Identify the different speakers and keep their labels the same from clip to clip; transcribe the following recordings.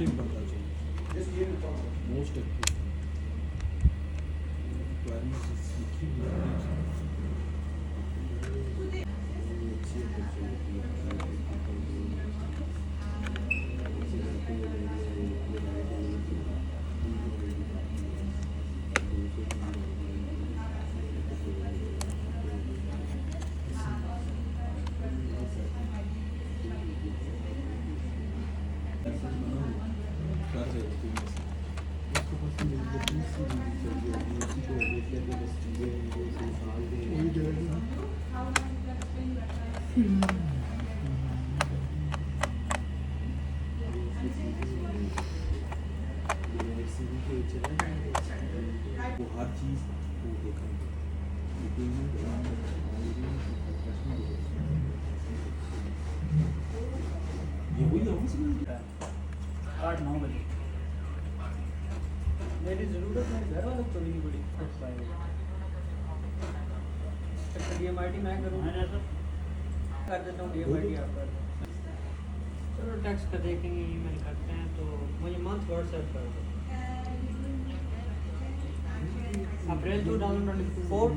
Speaker 1: Active बनना चाहिए most active requirements लिखी हुई वो हर चीज़ को देखा ये वही ऑफिस में
Speaker 2: 8-9 बजे मेरी ज़रूरत मेरे घर वालों को नहीं पड़ी DMIT मैं करूँ कर देता हूँ DMIT आप कर दो। चलो टैक्स का देखेंगे ईमेल करते हैं तो मुझे मंथ व्हाट्सएप कर दो। अप्रैल 2024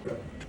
Speaker 1: Right.